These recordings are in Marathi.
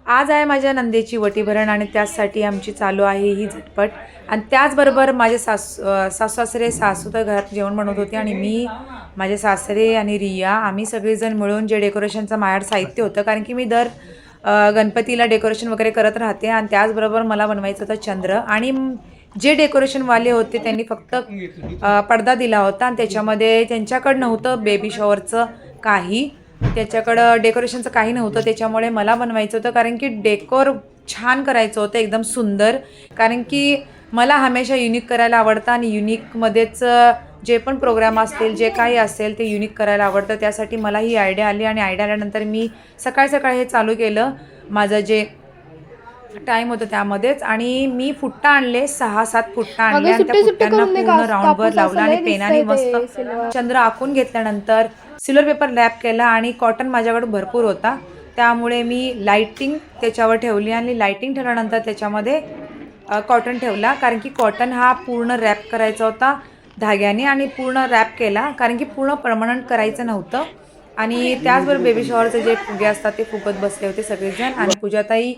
आज आहे माझ्या नंदेची वटीभरण आणि त्यासाठी आमची चालू आहे ही झटपट. आणि त्याचबरोबर माझे सासू-सासरे सासू तर घरात जेवण बनवत होते आणि मी, माझे सासरे आणि रिया आम्ही सगळेजण मिळून जे डेकोरेशनचं माझ्याकडे साहित्य होतं, कारण की मी दर गणपतीला डेकोरेशन वगैरे करत राहते. आणि त्याचबरोबर मला बनवायचं होतं चंद्र. आणि जे डेकोरेशनवाले होते त्यांनी फक्त पडदा दिला होता आणि त्याच्यामध्ये त्यांच्याकडं नव्हतं बेबी शॉवरचं काही, त्याच्याकडं डेकोरेशनचं काही नव्हतं. त्याच्यामुळे मला बनवायचं होतं, कारण की डेकोर छान करायचं होतं, एकदम सुंदर. कारण की मला हमेशा युनिक करायला आवडतं आणि युनिकमध्येच जे पण प्रोग्राम असतील, जे काही असेल ते युनिक करायला आवडतं. त्यासाठी मला ही आयडिया आली आणि आयडिया आल्यानंतर मी सकाळी हे चालू केलं. माझं जे टाईम होतं त्यामध्येच. आणि मी फुट्टा आणले, 6-7 फुट्टा आणले आणि त्या फुट्ट्यांना पूर्ण राऊंडवर लावला आणि पेनाने मस्त चंद्र आखून घेतल्यानंतर सिल्वर पेपर लॅप केला. आणि कॉटन माझ्याकडे भरपूर होता, त्यामुळे मी लाईटिंग त्याच्यावर ठेवली आणि लाईटिंग ठेवल्यानंतर त्याच्यामध्ये कॉटन ठेवला, कारण की कॉटन हा पूर्ण रॅप करायचा होता धाग्याने आणि पूर्ण रॅप केला, कारण की पूर्ण परमनंट करायचं नव्हतं. आणि त्याचबरोबर बेबी शॉवरचे जे फुगे असतात ते फुगत बसले होते सगळेजण. आणि पूजाताई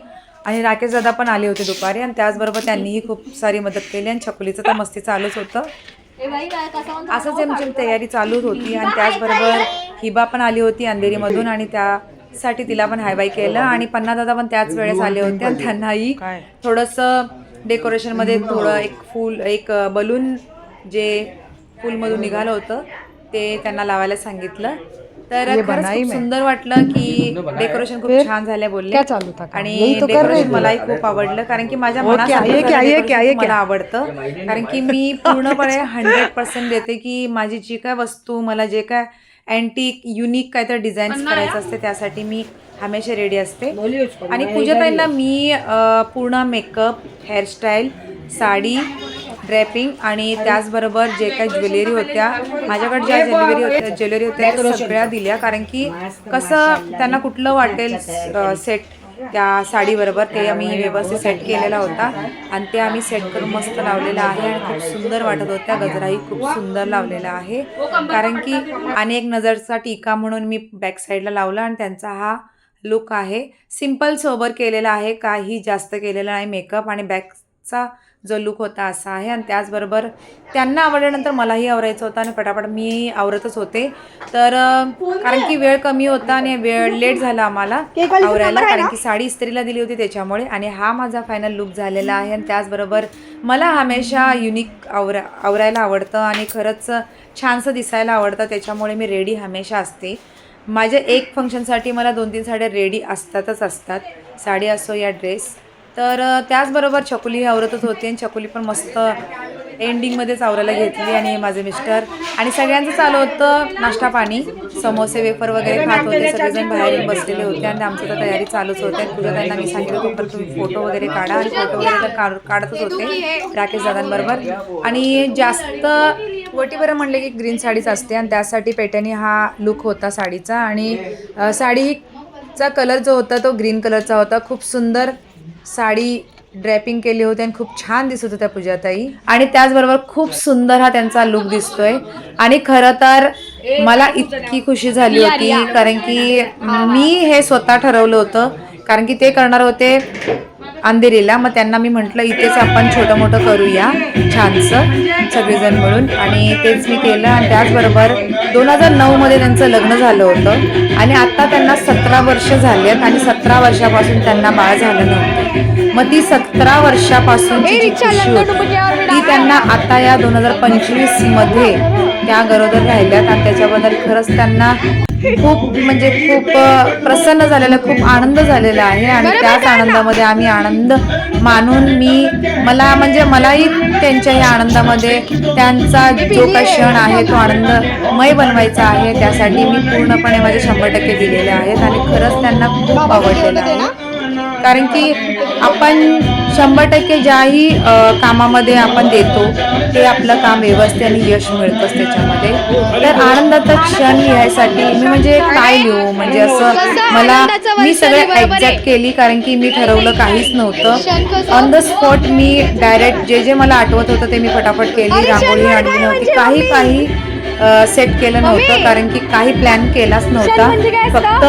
आणि राकेश दादा पण आले होते दुपारी आणि त्याचबरोबर त्यांनीही खूप सारी मदत केली. आणि छकुलीचं तर मस्ती चालूच होतं, असंच आमची तयारी चालूच होती. आणि त्याचबरोबर हिबा पण आली होती अंधेरीमधून आणि त्यासाठी तिला पण हाय बाय केलं. आणि पन्ना दादा पण त्याच वेळेस आले होते आणि त्यांनाही थोडंसं डेकोरेशनमध्ये थोडं एक बलून जे फूलमधून निघालं होतं ते त्यांना लावायला सांगितलं. तर खरंच खूप सुंदर वाटलं की डेकोरेशन खूप छान झालं बोलले. आणि डेकोरेशन मलाही खूप आवडलं, कारण की माझ्या मनासारखं मला आवडतं, कारण की मी पूर्णपणे 100% देते की माझी जी काय वस्तू, मला जे काय अँटिक युनिक काय तर डिझाईन्स करायचं असते त्यासाठी मी हमेशा रेडी असते. आणि पूजाताईंना मी पूर्ण मेकअप, हेअरस्टाईल, साडी, ड्रेपिंग आणि त्याचबरोबर जे काही ज्वेलरी होत्या, माझ्याकडे ज्या ज्वेलरी होत्या त्या सगळ्या दिल्या, कारण की कसं त्यांना कुठलं वाटेल सेट त्या साडीबरोबर ते आम्ही व्यवस्थित सेट केलेला होता. आणि ते आम्ही सेट करून मस्त लावलेलं आहे आणि खूप सुंदर वाटत होत्या. गजराही खूप सुंदर लावलेला आहे, कारण की आणि एक नजरचा टीका म्हणून मी बॅक साईडला लावला. आणि त्यांचा हा लुक आहे, सिम्पल सोबर केलेला आहे, काही जास्त केलेला नाही मेकअप. आणि बॅकचा जो लुक होता असा आहे. आणि त्याचबरोबर त्यांना आवडल्यानंतर मलाही आवरायचं होतं आणि पटापट मी आवरतच होते. तर कारण की वेळ कमी होता आणि वेळ लेट झाला आम्हाला आवरायला, कारण की साडी इस्त्रीला दिली होती त्याच्यामुळे. आणि हा माझा फायनल लुक झालेला आहे. आणि त्याचबरोबर मला हमेशा युनिक आवरायला आवडतं आणि खरंच छानसं दिसायला आवडतं, त्याच्यामुळे मी रेडी हमेशा असते. माझ्या एक फंक्शनसाठी मला 2-3 साड्या रेडी असतात, साडी असो या ड्रेस. तर त्याचबरोबर छकुली आवरतच होती आणि छकुली पण मस्त एंडिंगमध्येच आवरायला घेतली. आणि माझे मिस्टर आणि सगळ्यांचं चालू होतं नाश्ता पाणी, समोसे वेफर वगैरे खात होते, सगळेजण बाहेर बसलेले होते आणि आमची तर तयारी चालूच होते. तुझ्या त्यांना मी सांगितलं होतं पण तुम्ही फोटो वगैरे काढा, आणि फोटो वगैरे तर काढतच होते राकेश दादांबरोबर. आणि जास्त वटीभरण म्हणले की ग्रीन साडीच असते आणि त्यासाठी पेट्याने हा लुक होता साडीचा. आणि साडीचा कलर जो होता तो ग्रीन कलरचा होता. खूप सुंदर साडी ड्रेपिंग केली होती आणि खूप छान दिसत होत्या पूजाताई. आणि त्याचबरोबर खूप सुंदर हा त्यांचा लुक दिसतोय. आणि खरं तर मला इतकी खुशी झाली होती, कारण की मी हे स्वतः ठरवलं होतं, कारण की ते करणार होते अंधेरीला. मग त्यांना मी म्हटलं इथेच आपण छोटं मोठं करूया छानसं सगळेजण मिळून, आणि तेच मी केलं. आणि त्याचबरोबर 2009मध्ये त्यांचं लग्न झालं होतं आणि आत्ता त्यांना 17 वर्ष झाली आहेत आणि 17 वर्षापासून त्यांना बाळ झालं नव्हतं. मग ती 17 वर्षापासूनची जी खुशी होती ती त्यांना आता या 2025मध्ये त्या गरोदर राहिल्यात. आणि त्याच्याबद्दल खरंच त्यांना खूप प्रसन्न झालेला, खूप आनंद झालेला आहे. आणि त्याच आनंदामध्ये आम्ही आनंद मानून मलाही त्यांच्या या आनंदामध्ये त्यांचा जो काही क्षण आहे तो आनंदमय बनवायचा आहे, त्यासाठी मी पूर्णपणे माझे 100% दिलेले आहेत. आणि खरंच त्यांना खूप आवडलेलं आहे, कारण की आपण 100% ज्याही कामामध्ये आपण देतो ते आपलं काम व्यवस्थित आणि यश मिळतंच त्याच्यामध्ये. तर आनंदाचा क्षण लिहायसाठी मी काय लिहू, असं मी सगळं एक्झॅक्ट केली, कारण की मी ठरवलं काहीच नव्हतं. On the spot me direct जे मला आठवत होतं ते मी फटाफट केली. रांगोळी आणली नव्हती, काही सेट केलं नव्हतं, कारण की काही प्लॅन केलाच नव्हता. फक्त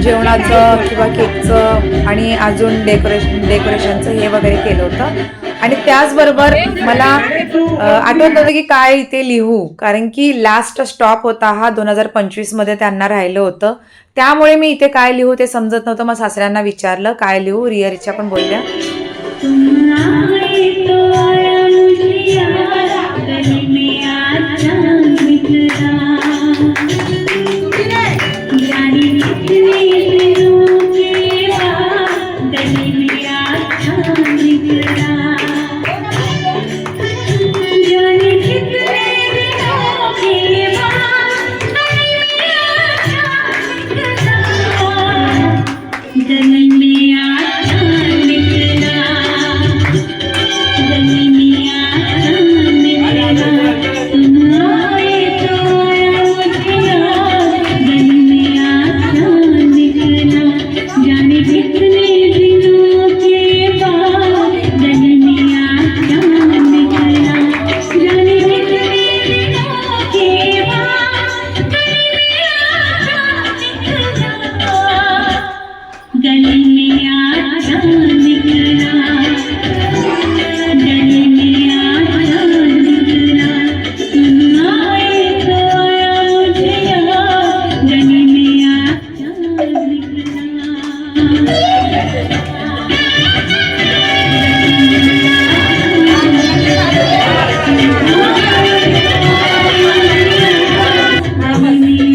जेवणाचं किंवा केकचं आणि अजून डेकोरेशनचं हे वगैरे केलं होतं. आणि त्याचबरोबर मला आठवत होतं की काय इथे लिहू, कारण की लास्ट स्टॉप होता हा 2025मध्ये त्यांना राहिलं होतं. त्यामुळे मी इथे काय लिहू ते समजत नव्हतं. मग सासऱ्यांना विचारलं काय लिहू. रिया पण बोलल्या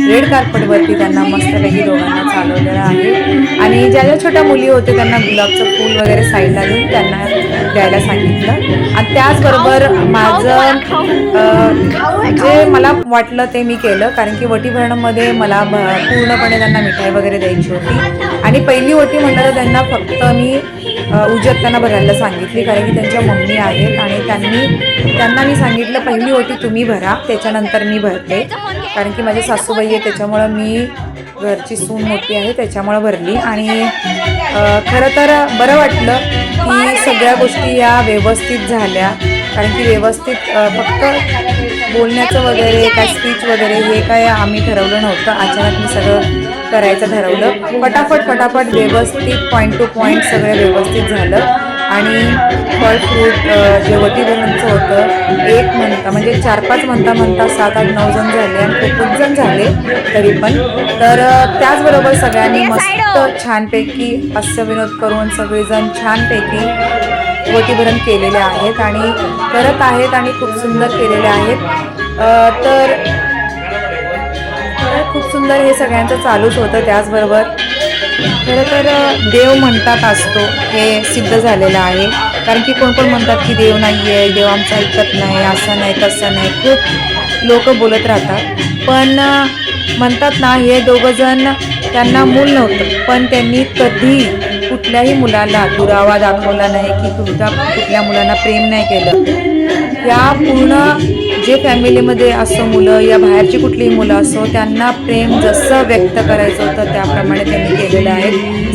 रेड कार्पेटवरती त्यांना मस्तपैकी दोघांना चालवलेलं आहे. आणि ज्या ज्या छोट्या मुली होते त्यांना गुलाबचं फूल वगैरे साईडला देऊन त्यांना द्यायला सांगितलं. आणि त्याचबरोबर माझं जे मला वाटलं ते मी केलं, कारण की वटी भरणमध्ये मला पूर्णपणे त्यांना मिठाई वगैरे द्यायची होती. आणि पहिली वटी म्हटलं तर त्यांना फक्त मी उजत त्यांना भरायला सांगितली, कारण की त्यांच्या मम्मी आहेत आणि त्यांना मी सांगितलं पहिली ओटी तुम्ही भरा, त्याच्यानंतर मी भरते, कारण की माझी सासूबाई आहे त्याच्यामुळं मी घरची सून मोठी आहे त्याच्यामुळं भरली. आणि खरं तर बरं वाटलं की सगळ्या गोष्टी या व्यवस्थित झाल्या, कारण की व्यवस्थित फक्त बोलण्याचं वगैरे काय स्पीच वगैरे हे काय आम्ही ठरवलं नव्हतं. अचानक मी सगळं करायचं ठरवलं. फटाफट व्यवस्थित पॉईंट टू पॉईंट सगळं व्यवस्थित झालं. आणि फळ फ्रूट जे वटी भरणचं होतं 1 म्हणता म्हणजे 4-5 म्हणता 7-8-9 जण झाले आणि खूप जण झाले तरी पण. तर त्याचबरोबर सगळ्यांनी मस्त छानपैकी हास्यविनोद करून सगळेजण छानपैकी वटीभरण केलेले आहेत आणि करत आहेत आणि खूप सुंदर केलेले आहेत. तर खूप सुंदर हे सगळ्यांचं चालूच होतं. त्याचबरोबर खरं तर देव म्हणतात असतो हे सिद्ध झालेलं आहे, कारण की कोण म्हणतात की देव नाही आहे, देव आमचं ऐकत नाही, असं नाही तसं नाही, खूप लोक बोलत राहतात. पण म्हणतात ना हे दोघंजण त्यांना मूल नव्हतं पण त्यांनी कधी कुठल्याही मुलाला दुरावा दाखवला नाही की कुठल्या मुलांना प्रेम नाही केलं. या पूर्ण जे फॅमिलीमध्ये असो मुलं या बाहेरची कुठलीही मुलं असो त्यांना प्रेम जसं व्यक्त करायचं होतं त्याप्रमाणे त्यांनी केलेलं आहे.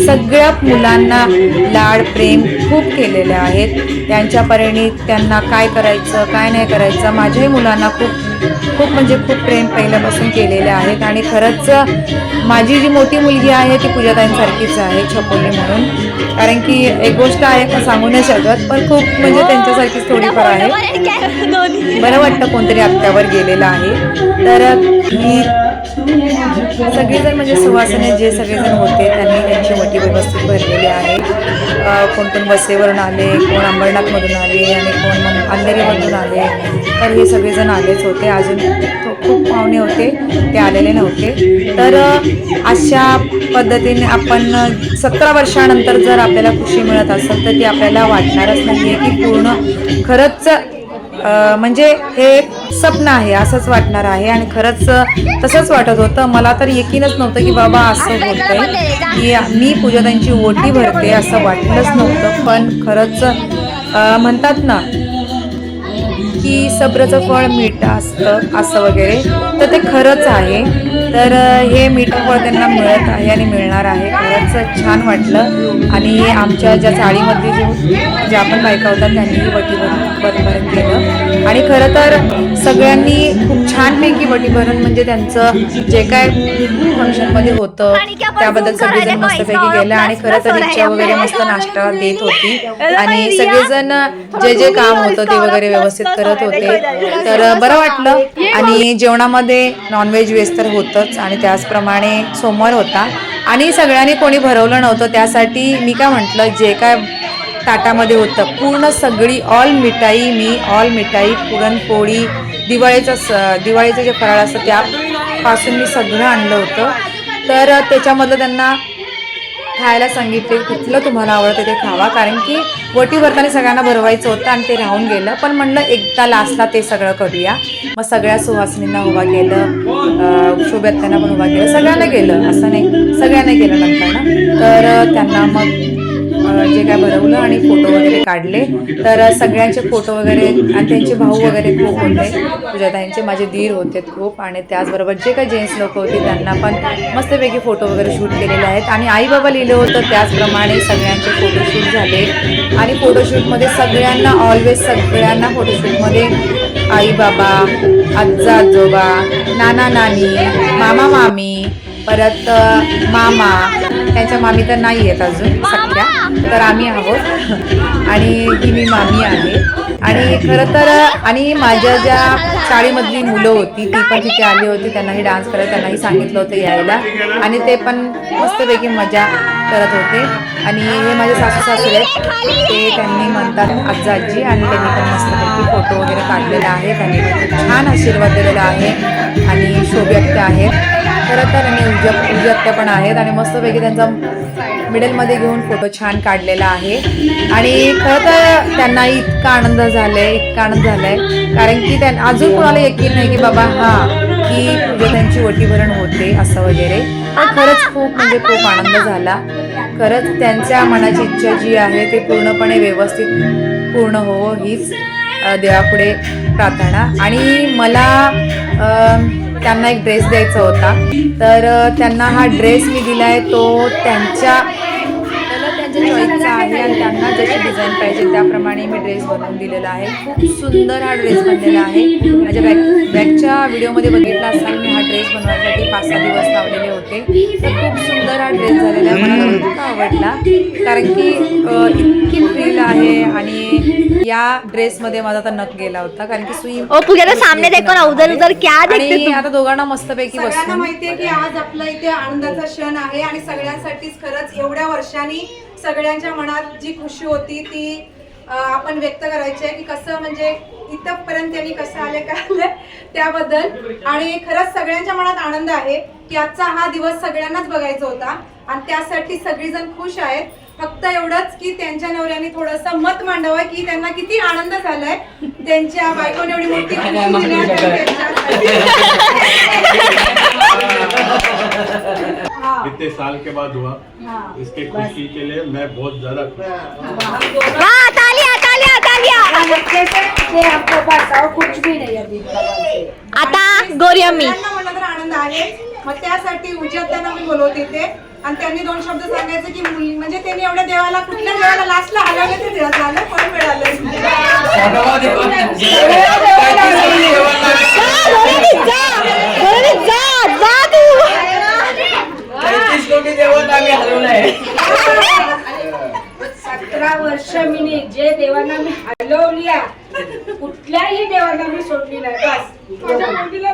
सगळ्या मुलांना लाड प्रेम खूप केलेले आहेत. त्यांच्या परीने त्यांना काय करायचं काय नाही करायचं माझ्याही मुलांना खूप म्हणजे खूप प्रेम पहिल्यापासून केलेले आहेत. आणि खरंच माझी जी मोठी मुलगी आहे ती पूजाताईंसारखीच आहे छपोली म्हणून, कारण की एक गोष्ट आहे पण सांगू नाही शकत पण खूप म्हणजे त्यांच्यासारखीच थोडीफार आहे. बरं वाटतं कोणतरी आत्यावर गेलेलं आहे. तर ही सगळेजण म्हणजे सुवासिनी जे सगळेजण होते त्यांनी त्यांची वटी व्यवस्थित भरलेली आहे. कोण वसईवरून आले, कोण अंबरनाथमधून आले आणि कोण अंधेरीमधून आले. तर हे सगळेजण आलेच होते. अजून खूप पाहुणे होते ते आलेले नव्हते. तर अशा पद्धतीने आपण 17 वर्षानंतर जर आपल्याला खुशी मिळत असेल तर ती आपल्याला वाटणारच नाही आहे की पूर्ण खरंच म्हणजे हे स्वप्न आहे असंच वाटणार आहे. आणि खरंच तसंच वाटत होतं. मला तर यकीनच नव्हतं की बाबा असं होतंय की मी पूजाताईंची ओटी भरते असं वाटलंच नव्हतं. पण खरंच म्हणतात ना की सब्राचं फळ मीठ असतं असं वगैरे, तर ते खरंच आहे. तर हे मीटअप त्यांना मिळत आहे आणि मिळणार आहे. खरंच छान वाटलं. आणि आमच्या ज्या चाळीमध्ये ज्या पण बायका होतात त्यांनी वटीभरण केलं. आणि खरं तर सगळ्यांनी खूप छानपैकी वटीभरण म्हणजे त्यांचं जे काय फंक्शनमध्ये होतं त्याबद्दल सगळेजण मस्तपैकी गेलं. आणि खरं तर रिक्षा वगैरे मस्त नाश्ता देत होती आणि सगळेजण जे जे काम होतं ते वगैरे व्यवस्थित करत होते. तर बरं वाटलं. आणि जेवणामध्ये नॉनव्हेज वेज तर होतंच आणि त्याचप्रमाणे सोमवार होता आणि सगळ्यांनी कोणी भरवलं नव्हतं. त्यासाठी मी काय म्हटलं, जे काय ताटामध्ये होतं पूर्ण सगळी ऑल मिठाई पुरणपोळी दिवाळीचं जे फराळ असतं त्यापासून मी सगळं आणलं होतं. तर त्याच्यामधलं त्यांना खायला सांगितले, कुठलं तुम्हाला आवडतं ते खावा, कारण की वटी भरताना सगळ्यांना भरवायचं होतं आणि ते राहून गेलं. पण म्हणलं एकदा लास्टला ते सगळं करूया. मग सगळ्या सुहासिनींना उभा केलं, शोभात्यांना पण उभा केलं, सगळ्यांना केलं, असं नाही सगळ्यांना केलं नंतर ना. तर त्यांना मग जे काय भरवलं आणि फोटो वगैरे काढले. तर सगळ्यांचे फोटो वगैरे आणि त्यांचे भाऊ वगैरे खूप होते, पूजाताईंचे माझे दीर होते खूप. आणि त्याचबरोबर जे काही जेंट्स लोक होते त्यांना पण मस्तपैकी फोटो वगैरे शूट केलेले आहेत. आणि आई बाबा लिहिलं होतं त्याचप्रमाणे सगळ्यांचे फोटोशूट झाले. आणि फोटोशूटमध्ये सगळ्यांना फोटोशूटमध्ये आई बाबा, आजा आजोबा, नाना नानी, मामा मामी, परत मामा, त्यांच्या मामी तर नाही आहेत अजून सख्या, तर आम्ही आहोत आणि ही मी मामी आहे. आणि खरं तर आणि माझ्या ज्या शाळेमधली मुलं होती ती पण तिथे आली होती, त्यांनाही डान्स करायला त्यांनाही सांगितलं होतं यायला आणि ते पण मस्तपैकी मजा करत होते. आणि हे माझे सासू सासरे आहेत, ते त्यांनी म्हणतात आजा आजी, आणि त्यांनी पण मस्तपैकी फोटो वगैरे काढलेला आहे. त्यांनी खूप छान आशीर्वाद दिलेला आहे. आणि शोभात्या आहेत खरं तर आणि उजात्या पण आहेत आणि मस्तपैकी त्यांचा मिडलमध्ये घेऊन फोटो छान काढलेला आहे. आणि खरं तर त्यांना इतका आनंद झालाय कारण की अजून कोणाला यकीन नाही की बाबा की त्यांची वटीभरण होते असं वगैरे. पण खरंच खूप आनंद झाला. खरंच त्यांच्या मनाची इच्छा जी आहे ते पूर्णपणे व्यवस्थित पूर्ण हो हीच देवापुढे प्रार्थना. आणि मला त्यांना एक ड्रेस द्यायचा होता, तर त्यांना हा ड्रेस मी दिला आहे तो त्यांच्या चॉईसचा आहे आणि त्यांना जशी डिझाईन पाहिजे त्याप्रमाणे मी ड्रेस बनवून दिलेला आहे. खूप सुंदर हा ड्रेस बनलेला आहे. माझ्या बॅगच्या व्हिडिओमध्ये बघितला असाल मी हा ड्रेस बनवण्यासाठी 5-6 दिवस लावलेले होते. तर खूप सुंदर हा ड्रेस झालेला आहे. मला खूप आवडला कारण की इतकी फ्रील आहे. आणि या ड्रेसमध्ये माझा तर नख गेला होता कारण की सुई सामने देखो ना उधर उधर क्या आणि आता दोघांना मस्तपैकी बसून. सगळ्यांना माहितीये की आज आपला इथे आनंदाचा क्षण आहे आणि सगळ्यांसाठीच खरंच एवढ्या वर्षांनी सगळ्यांच्या मनात जी खुशी होती ती आपण व्यक्त करायची आहे की कसं म्हणजे इथपर्यंत त्यांनी कसं आले काय त्याबद्दल. आणि खरंच सगळ्यांच्या मनात आनंद आहे की आजचा हा दिवस सगळ्यांनाच बघायचा होता आणि त्यासाठी सगळीजण खुश आहेत. फक्त एवढंच की त्यांच्या नवऱ्याने थोडंसं मत मांडावं की त्यांना किती आनंद झालाय त्यांच्या बायकोने एवढी मोठी इतने साल के बाद हुआ, इसके खुशी के लिए मैं बहुत ज्यादा खुश आता गौरी अम्मी आनंद आहे. मग त्यासाठी उजात्यांना मी बोलवते इथे आणि त्यांनी 2 शब्द सांगायचे की म्हणजे त्यांनी एवढ्या देवाला कुठल्या देवाला लास्टला हलवलं ते झालं पण मिळालं. वर्ष मी जे देवांना मी हलवली कुठल्याही देवांना मी सोडली नाही. बस माझ्या मुलीला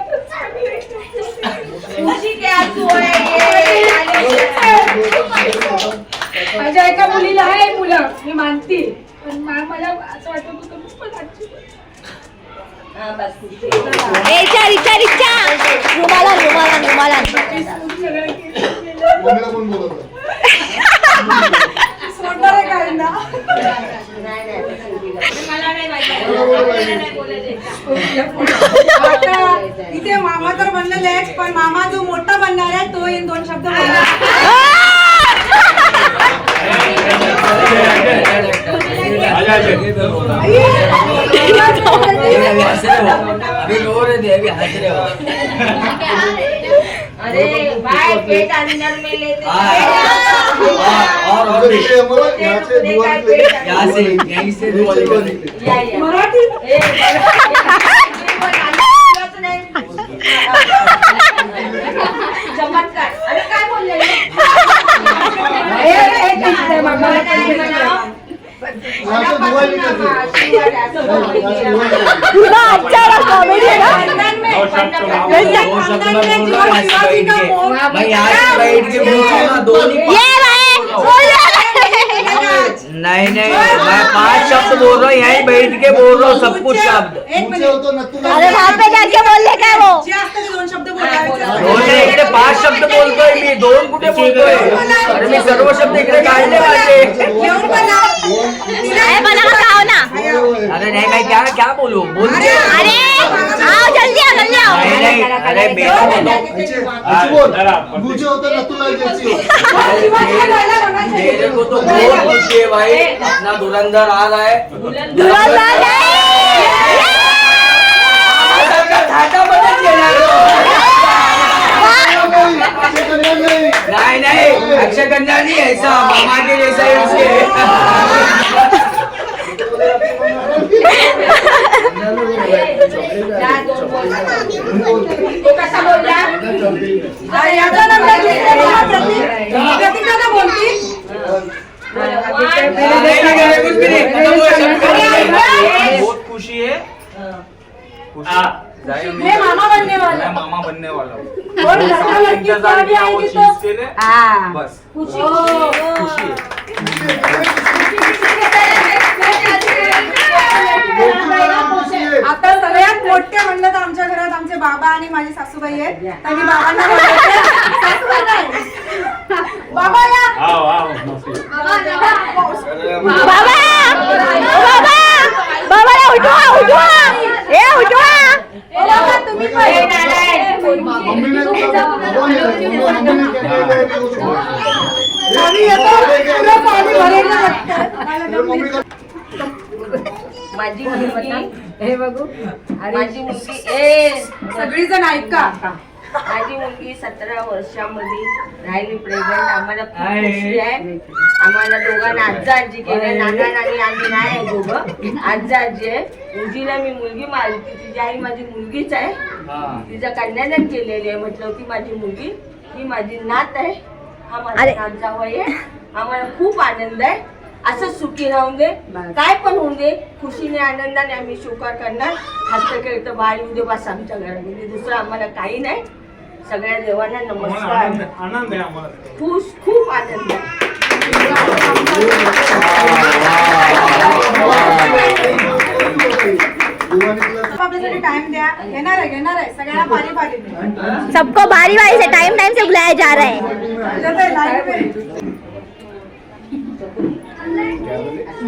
माझ्या एका मुलीला आहे मुलं मी मानते पण मला असं वाटतं तू पण इथे मामा तर बनलेले आहेत पण मामा जो मोठा बनणार आहे तो इन 2 शब्द बोलणार. बाय पेट अंदर में लेते और यहाँ से यहीं से मराठी चमत्कार अरे काय बोलले तुला अच्छा कॉमेडी है ना मैं यहाँ से बैठ के पूछूं ना दोनों ये भाई बोल नहीं नहीं मैं 5 शब्द बोल रहा हूँ यहीं बैठ के बोल रहा हूँ सब कुछ शब्द एक मिनिट अरे वहाँ पे जाके बोलले काय वो जे असतं ते 2 शब्द बोलायचे दोन इकडे 5 शब्द बोलतोय मी 2 कुठे बोलतोय अरे मी सर्व शब्द इकडे काढले माझे घेऊन बोला अरे बना खाओ ना अरे नहीं मैं क्या क्या बोलूं बोल के अरे आओ जल्दी आओ नहीं नहीं अरे बेटा मुझे मेरे को तो बहुत खुशी है भाई अपना धुरंधर आ रहा है घाटा बदल देणार नहीं नहीं अक्षय कन्या नहीं ऐसा मामा के जैसा ही उसके तो कसा बोलला याचा नंबर प्रतीक दादा बोलती कुछ भी नहीं बहुत खुशी है मैं मामा बनने वाला मैं मामा बनने वाला हूँ और लड़का लड़की इंतजार क्या भी किया वो आएगी चीज के लिए बस खुशी खुशी है आता सगळ्यात मोठे म्हणलं तर आमच्या घरात आमचे बाबा आणि माझी सासूबाई आहेत तर मी बाबांना बोलवते. सासूबाई नाही. बाबा या बाबा बाबा बाबा उठवा उठवा ए उठवा ए बाबा, तुम्ही पण. आम्ही येतो पुढं पाणी भरायला लागतं. माझी मुलगी हे बघू माझी मुलगी सगळीजण ऐका माझी मुलगी 17 वर्षामध्ये राहिली प्रेग्नंट. आम्हाला खूप खुशी आहे. आम्हाला दोघांना आजा आजी केले. नाना नानी आम्ही नाही आहे दोघं आजा आजी आहे. उजीला मी मुलगी मारली. तिची आई माझी मुलगीच आहे. तिचं कन्यादान केलेली आहे. म्हटलं होती माझी मुलगी ही माझी नात आहे. हा माझा नात जावई आहे. आम्हाला खूप आनंद आहे. असं सुखी राहून दे काय पण होऊन दे. खुशीने आनंदाने आम्ही स्वीकार करणार. हस्तकरिता बाळ येऊ दे बस आमच्या घरामध्ये. दुसरं आम्हाला काही नाही. सगळ्या देवांना नमस्कार. आनंद आहे आम्हाला खुश खूप आनंद आहे. आपल्यासाठी टाइम द्या. घेणार आहे सगळ्यांना पारी पारी सबको बारी बारी से टाइम टाइम से बुलाया जा रहा है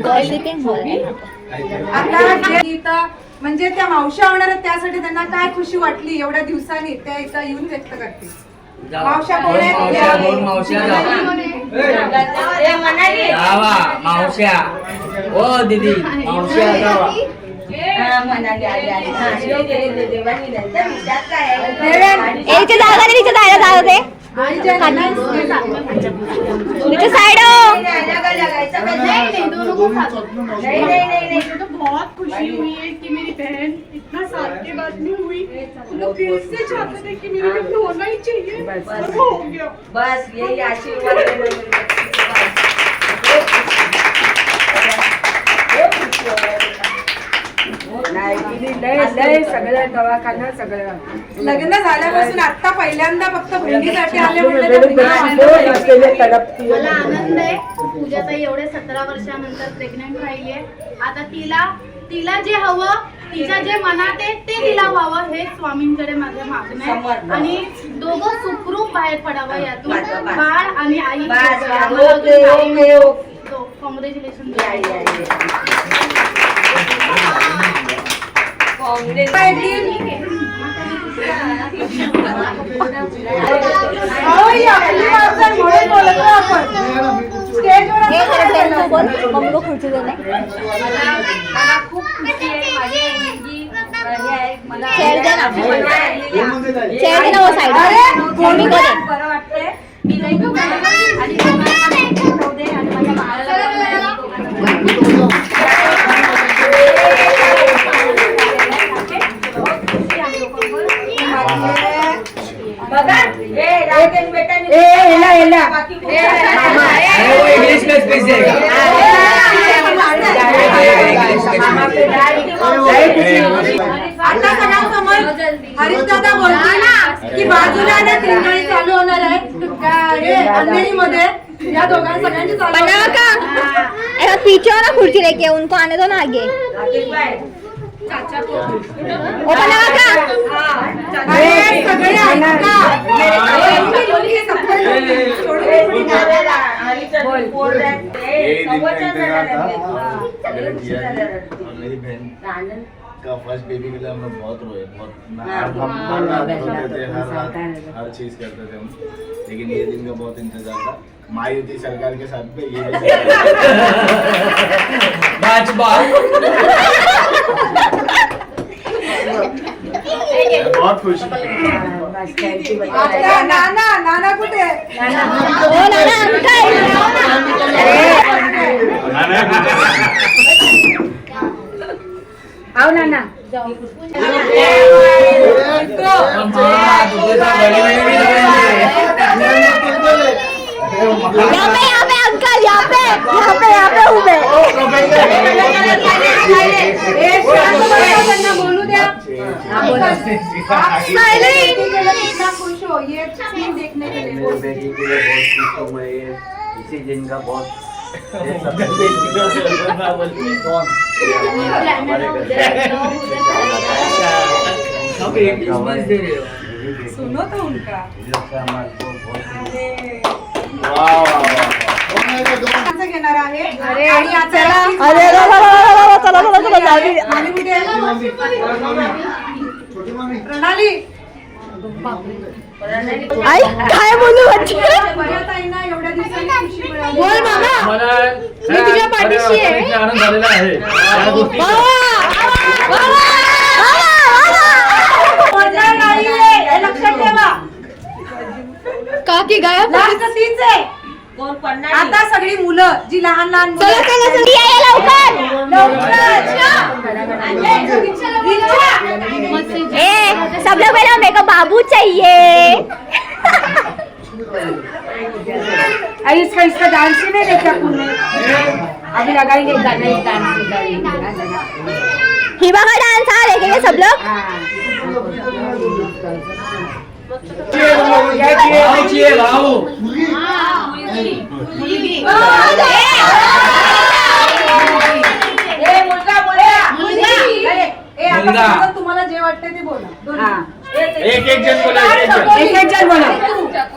गॉसिपिंग हो रहा है. आता जे इथं म्हणजे त्या मावश्या होणार आहेत त्यासाठी त्यांना काय खुशी वाटली एवढ्या दिवसांनी त्या इथं येऊन व्यक्त करते. मावश्या कोण आहेत? दोन मावश्या ए, मनाली. जावा मावश्या ओ दीदी मावश्या जावा हा, मनाली आली आली. हा, ये देवानी नंतर विचार काय आहे? इथे जागा नाही तिथे जायला जाऊ दे आईच्या नाही तिथे साइड हो नहीं मुझे तो बहुत खुशी हुई है कि मेरी बहन इतना साल के बाद में हुई. हम लोग दिल से चाहते थे कि मेरी बहन होना ही चाहिए और वो हो गया. बस यही आशीर्वाद है मेरे बच्चे के पास. नाही तिने लय सगळं दवाखाना सगळं लग्न झाल्यापासून आता पहिल्यांदा फक्त बहिणीसाठी आले म्हटलं तर मला आनंद आहे. पूजाताई एवढे 17 वर्षानंतर प्रेग्नंट राहिली आहे. आता तिला जे हवं तिच्या जे मनात आहे ते तिला व्हावं हे स्वामींकडे माझं मागणं आहे. आणि दोघं सुखरूप बाहेर पडावं यातून बाळ आणि आई. कॉंग्रॅच्युलेशन. मम्मी को खुर्ची देणे. मला खूप खुशी आहे. माझी मुलगी चेअर दे ना चेअर दे ना वो साईड मम्मी को दे बरं वाटतंय मी नाही का बरं. आणि दोघांना नाही ठेवू दे आणि माझ्या बाळाला बघा ए राजेश बेटा बाकी अरे वो इंग्लिश में स्पीच देगा आता सगळ्यांसमोर हरीशदादा बोलतोय ना की बाजूला ना त्रिंगळी चालू होणार आहे अंधेरीमध्ये या दोघां सगळ्यांची चालू बनावा का ऐसा पीछे हो ना खुर्ची लेके उनको आने दो ना आगे ओ बनावा का अरे सगळे ऐका. ये दिन का इंतजार था मेरे जिया और मेरी बहन का फर्स्ट बेबी के लिए हम लोग बहुत रोए, बहुत हर रात रोते थे, हर रात हर चीज करते थे हम. लेकिन ये दिन का बहुत इंतजार था. मायावती सरकार के साथ में ये भी भाजपा बहुत खुश हूँ. आता नाना कुठे ओ नाना अंकल आओ नाना यहाँ पे अंकल यहाँ पे उभे त्यांना बोलू द्या. कितना खुश हो ये सीन देखने के लिए. मेरे बेटी के लिए बहुत खुश हूँ मैं. ये इसी दिन का बहुत सुनो तो उनका घेणार आहे आणि प्रणाली आई काय बोलू बऱ्याताईंना एवढ्या दिवसांनी खुशी मिळाली. बोल मामा मला मी तुझ्या पाठीशी आहे. आनंद झालेला आहे या गोष्टी मजा नाहीये लक्षात ठेवा. काकी गायब लास्ट तीच आहे. कोण पडणार आता सगळी मुलं जी लहान लहान मुलं चला चला चला लवकर ए सब लोग बोला मेरे को बाबू चाहिए. अरे इसका डांस ही नहीं देखा तुमने. अभी लगाएंगे गाना ही डांस ही बघा डांस हा लेके सब लोग भाऊ तुम्हाला जे वाटते ते बोला. एक एक जन बोला, एक एक जण बोला.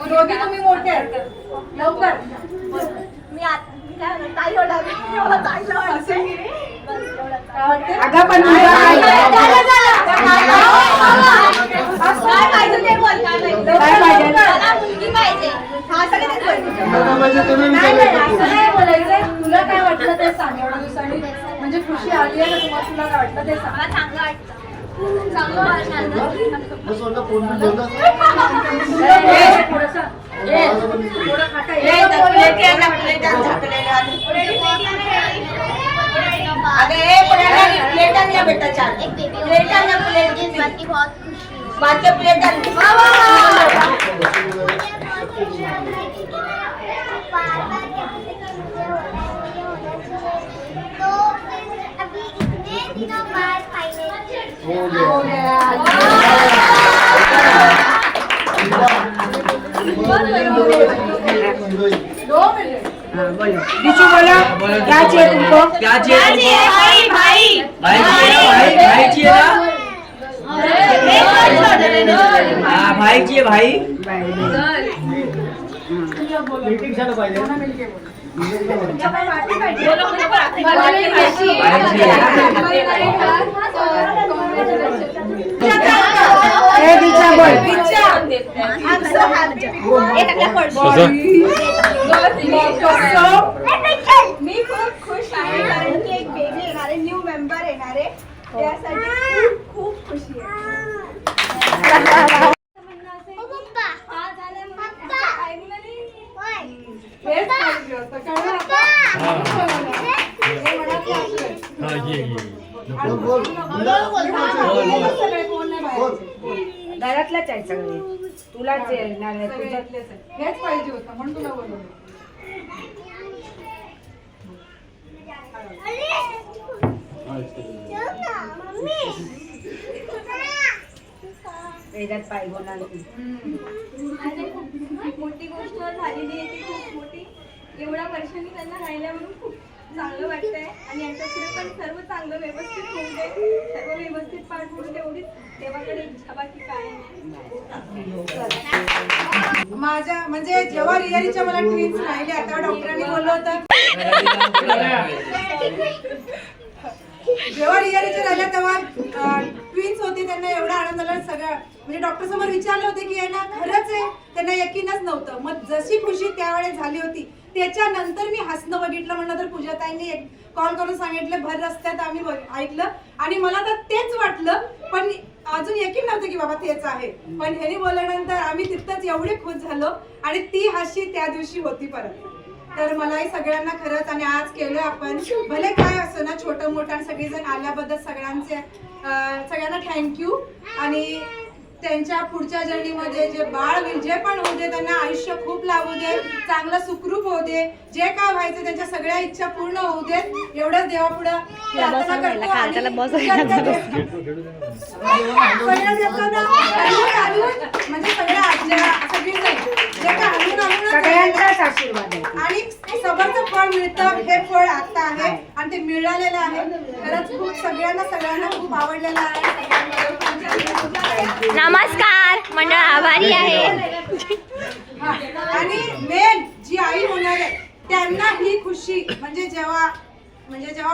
दोघे तुम्ही मोठे आहेत. लवकर अगं पण तुला काय वाटलं ते सांग. एवढ्या दिवसांनी म्हणजे खुशी आली आहे का तुम्हाला? तुला काय वाटलं ते सांग. बेटा चार बाकी प्लेट बिचू बोला क्या चाहिए तुमको? क्या चाहिए भाई भाई भाई चाहिए ना हाँ भाई चाहिए भाई मी खूप खुश आहे कारण की एक बेबी येणारे न्यू मेंबर येणारे त्यासाठी खूप सगळे कोण नाही बाहेरचे. घरातलाच आहे सगळे तुलाच येणार आहे सगळे तुझं इथलेच आहे. हेच पाहिजे होतं म्हणून तुला बोलवलं. त्याच्यात पाय बोलणार खूप मोठी गोष्ट झालेली आहे ती खूप मोठी एवढ्या वर्षांनी त्यांना राहिल्या म्हणून खूप चांगलं वाटतंय आणि यांच्या पुढे पण सर्व चांगलं व्यवस्थित होऊ दे सर्व व्यवस्थित पार पडू दे एवढीच देवाकडे इच्छा बाकी काय नाही. माझ्या म्हणजे जेव्हा रिअलीच्या मला ट्विन्स राहिल्या तेव्हा डॉक्टरांनी बोललं होतं जेव्हा रिअलीच्या राहिल्या तेव्हा ट्विन्स होते त्यांना एवढा आनंद झाला सगळं म्हणजे डॉक्टर समोर विचारले होते की यांना खरंच आहे त्यांना यकीनच नव्हतं मग जशी खुशी त्यावेळेस झाली होती त्याच्यानंतर मी हसणं बघितलं म्हणलं तर पूजाताईंनी एक कॉल करून सांगितलं भर रस्त्यात आम्ही ऐकलं आणि मला तर तेच वाटलं पण अजून यकीन नव्हतं की बाबा तेच आहे पण ह्यानी बोलल्यानंतर आम्ही तिथंच एवढे खुश झालो आणि ती हाशी त्या दिवशी होती परत तर मलाही सगळ्यांना खरंच आणि आज केलं आपण भले काय असं ना छोटं मोठं आणि सगळेजण आल्याबद्दल सगळ्यांना थँक्यू आणि त्यांच्या पुढच्या जर्नीमध्ये जे बाळ होईल जे पण होऊ दे त्यांना आयुष्य खूप लाभू दे चांगलं सुखरूप होऊ दे जे काय व्हायचं त्यांच्या सगळ्या इच्छा पूर्ण होऊ देत एवढंच देवापुढं प्रार्थना करतो आणि म्हणजे सगळ्या आज्या सगळीजण जे काय हलून सगळ्यांचाच आशीर्वाद आहे आणि सबरचं फळ मिळतं हे फळ आता आहे आणि ते मिळालेलं आहे खरंच खूप सगळ्यांना खूप आवडलेलं आहे नमस्कार मंडळ आभारी आहे हा. आणि मेन जी आई होणार आहे त्यांना ही खुशी म्हणजे जेव्हा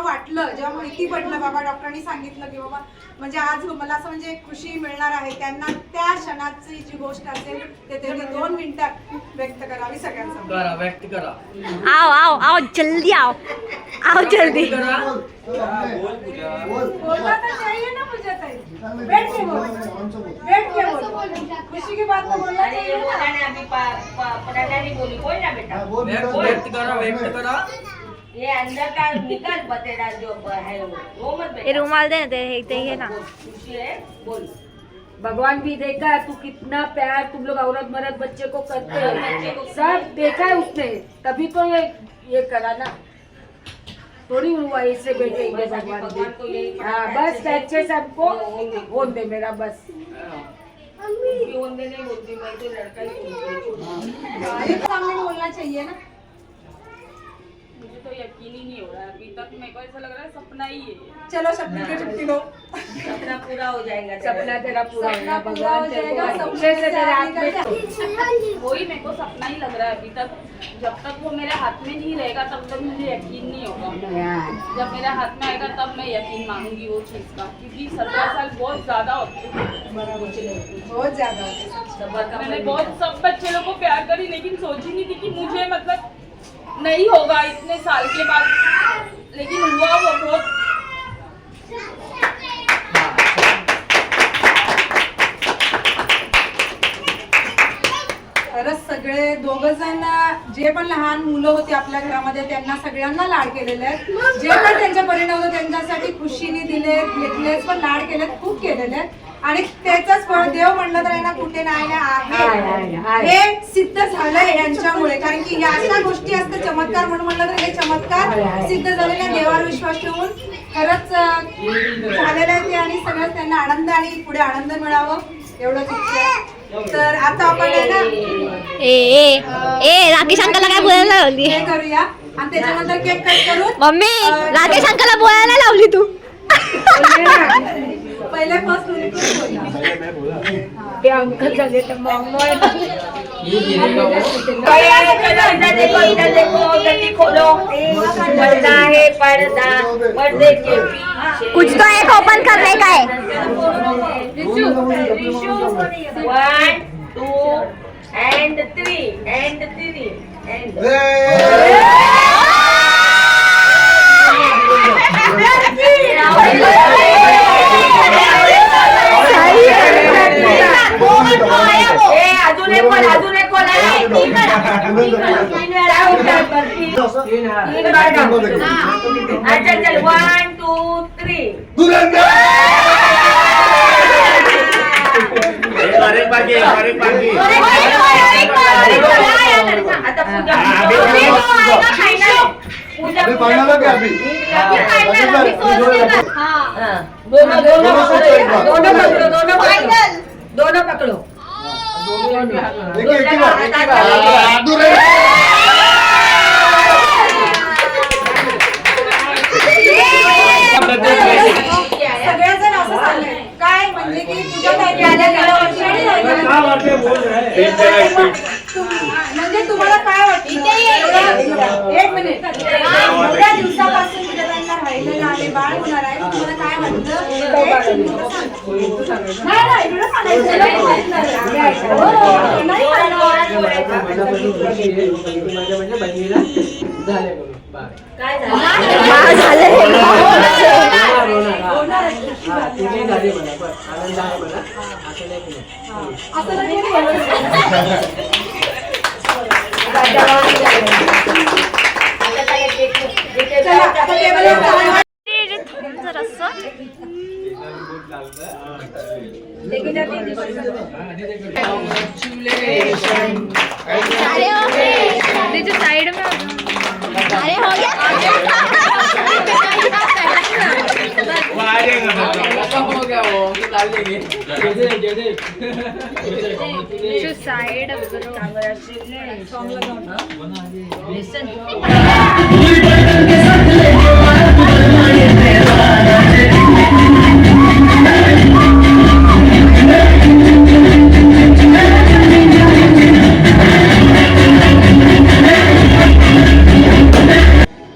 वाटलं जेव्हा माहिती पडलं बाबा डॉक्टरांनी सांगितलं की बाबा म्हणजे आज मला असं म्हणजे खुशी मिळणार आहे त्यांना त्या क्षणाची जी गोष्ट असेल ते त्यांनी 2 मिनिटात व्यक्त करावी सगळ्यांसमोर करा व्यक्त करा आओ आओ आओ जल्दी आओ आओ जल्दी बोलना तो चाहिए ना मुझे ताई बैठ के बोल खुशी की बात तो बोलना अरे चाहिए ना बोला अभी प्रणा बोली बोल ना बेटा व्यक्त करा ये अंदर का निकल बतेड़ा जो है वो मत ये बेटा रुमाल दे ना ते घे ना खुशी है बोल भगवान भी देखा है तू कितना प्यार तुम लोग औरत मर्द बच्चे को करते हो सब देखा है उसने तभी तो ये करा ना थोड़ी हुआ इससे बेटे ये भगवान को हाँ बस अच्छे सबको वोट दे मेरा बस नहीं बोलती मैं तो लड़का ही बोलती सामने बोलना चाहिए ना मुझे तो यकीन ही नहीं हो रहा है अभी तक मेरे को ऐसा लग रहा है सपना ही है चलो सपने की छुट्टी लो सपना पूरा हो जाएगा सपना तेरा पूरा होगा पूरा हो जाएगा अच्छे से तेरे हाथ में वही मेरे को सपना ही लग रहा है अभी तक जब तक वो मेरे हाथ में नहीं रहेगा तब तक मुझे यकीन नहीं होगा जब मेरे हाथ में आएगा तब मैं यकीन मानूंगी वो चीज़ का क्योंकि 17 साल बहुत ज़्यादा होते हैं बहुत ज्यादा मैंने बहुत सब बच्चे लोग को प्यार करी लेकिन सोची नहीं थी कि मुझे मतलब नहीं होगा इतने साल के बाद लेकिन हुआ वो बहुत खरंच सगळे 2 जण जे पण लहान मुलं होती आपल्या घरामध्ये त्यांना सगळ्यांना लाड केलेले आहेत जे पण त्यांच्या परिणाम होतं त्यांच्यासाठी खुशीने दिले घेतलेच पण लाड केलेत खूप केलेले आहेत आणि त्याचाच फळ देव म्हणलं तर यांना कुठे नाही ना आहे हे सिद्ध झालंय यांच्यामुळे कारण की या अशा गोष्टी असतात चमत्कार म्हणून म्हणलं तर हे चमत्कार सिद्ध झालेले देवावर विश्वास ठेवून खरंच झालेलं आहे ते आणि सगळं त्यांना आनंद आणि पुढे आनंद मिळावं एवढंच इच्छा आहे. तर आता आपण आहे ना ए राकेश अंकलला काय बोलायला लावली हे करूया आणि त्याच्यानंतर केक कट करून मम्मी राकेश अंकलला बोलायला लावली तू पहिले फर्स्ट ये अंकल का लेते मामा इधर देखो जल्दी खोलो पर्दा है पर्दा पर्दे के पीछे कुछ तो एक ओपन करने का है 1 2 and 3 and अजून एक चल 1 2 2, 3. बारीक बाकी आता पूजा अभी फाइनल हो गया अभी दोनों पकड़ो सगळेजण असं सांगले काय म्हणजे की तुझ्या म्हणजे तुम्हाला काय वाटतं एक मिनिट एवढ्या दिवसापासून तुझ्या त्यांना राहिलेलं आहे बाळ होणार आहे तुम्हाला काय वाटतं नाही एवढं काय साइड में अरे हो गया साइड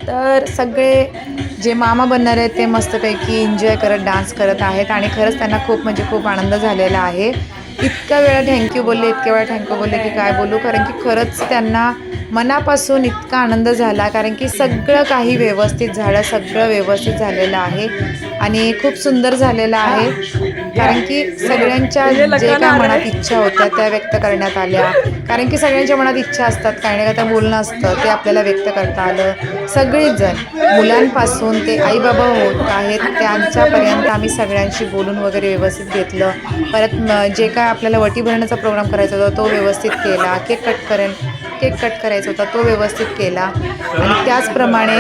तर सगळे जे मामा बनणार आहेत ते मस्तपैकी एन्जॉय करत डान्स करत आहेत आणि खरंच त्यांना खूप म्हणजे खूप आनंद झालेला आहे. इतक्या वेळा थँक्यू बोलले इतक्या वेळा थँक्यू बोलले की काय बोलू, कारण की खरंच त्यांना मनापासून इतका आनंद झाला, कारण की सगळं काही व्यवस्थित झालं, सगळं व्यवस्थित झालेलं आहे आणि खूप सुंदर झालेलं आहे. कारण की सगळ्यांच्या जे काय मनात इच्छा होत्या त्या व्यक्त करण्यात आल्या, कारण की सगळ्यांच्या मनात इच्छा असतात, काही ना काही आता बोलणं असतं ते आपल्याला व्यक्त करता आलं. सगळेच जण मुलांपासून ते आईबाबा होत आहेत त्यांच्यापर्यंत आम्ही सगळ्यांशी बोलून वगैरे व्यवस्थित घेतलं. परत जे काय आपल्याला वटी भरण्याचा प्रोग्राम करायचा होता तो व्यवस्थित केला. केक कट करायचा होता तो व्यवस्थित केला आणि त्याचप्रमाणे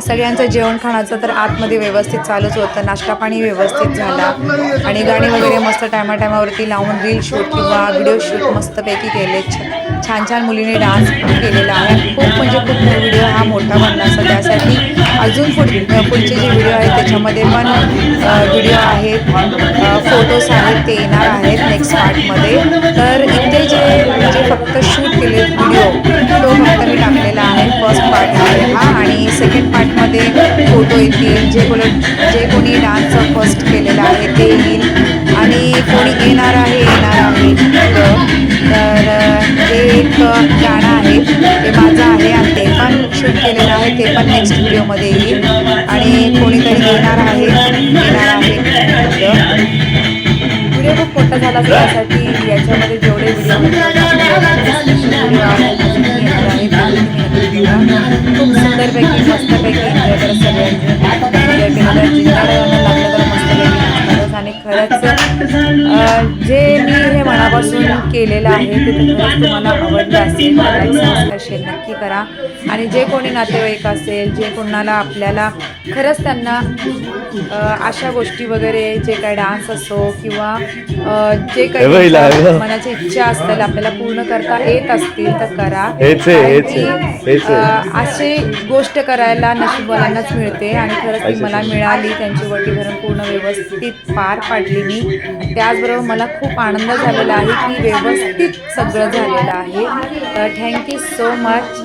सगळ्यांचं जेवण खाण्याचं तर आतमध्ये व्यवस्थित चालूच होतं. नाश्ता पाणी व्यवस्थित झाला आणि गाणी वगैरे मस्त टायमावरती लावून रील शूट किंवा व्हिडिओ शूट मस्तपैकी केले. छान छान मुलीने डान्स केलेला आहे. खूप म्हणजे खूप व्हिडिओ हा मोठा बनला असं त्यासाठी अजून पुढचे जे व्हिडिओ आहेत त्याच्यामध्ये पण व्हिडिओ आहेत, फोटोज आहेत ते येणार आहेत नेक्स्ट पार्टमध्ये. तर इथे जे फक्त शूट केले व्हिडिओ तो फक्त मी टाकलेला आहे. फर्स्ट पार्ट आहे हा आणि सेकंड पार्टमध्ये फोटो येतील. जे कोणी डान्सचं फर्स्ट केलेलं आहे ते येईल आणि कोणी येणार आहे तर ते एक गाणं आहे ते माझं आहे आणि ते पण शूट केलेलं आहे, ते पण नेक्स्ट व्हिडिओमध्ये येईल आणि कोणीतरी येणार आहे. व्हिडिओ खूप मोठा झाला त्यासाठी याच्यामध्ये जेवढे व्हिडिओ खूप सुंदरपैकी मस्तपैकी एन्जॉय करत सगळ्यांनी एन्जॉय केलेलं. जिंकायला लागलं तर मस्तपैकी आणि खरंच जे मी हे मनापासून केलेलं आहे ते खरंच तुम्हाला आवडलं असेल तर लाईक सबस्क्राईब शेअर नक्की करा. आणि जे कोणी नातेवाईक असेल जे कोणाला आपल्याला खरंच त्यांना अशा गोष्टी वगैरे जे काय डान्स असो किंवा जे काही मनाची इच्छा असतील आपल्याला पूर्ण करता येत असतील तर करा. अशी गोष्ट करायला नशीबवाल्यांनाच मिळते आणि खरंच ती मला मिळाली. त्यांची वटी भरून पूर्ण व्यवस्थित पार पाडली मी. त्याचबरोबर मला खूप आनंद झालेला आहे की व्यवस्थित सगळं झालेलं आहे. तर थँक्यू सो मच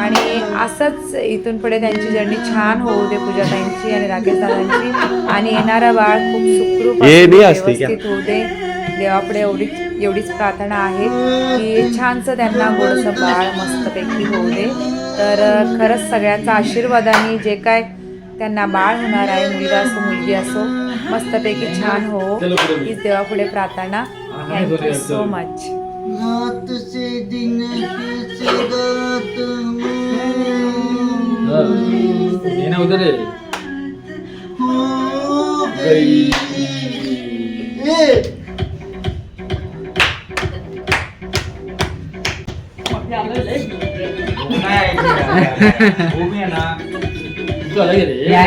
आणि असंच इथून पुढे त्यांची जर्नी छान होऊ दे पूजाताईंची आणि राकेश दादांची आणि येणारा बाळ खूप सुखरूप व्यवस्थित होऊ दे. देवापुढे एवढीच प्रार्थना आहे की छानसं त्यांना गोडसं बाळ मस्तपैकी होऊ दे. तर खरंच सगळ्यांचा आशीर्वादाने जे काय त्यांना बाळ होणार आहे, मुलगा असो मुलगी असो, मस्तपैकी छान हो हीच देवापुढे प्रार्थना. Thank you so much. गई वो भी है ना तू आला की रे? या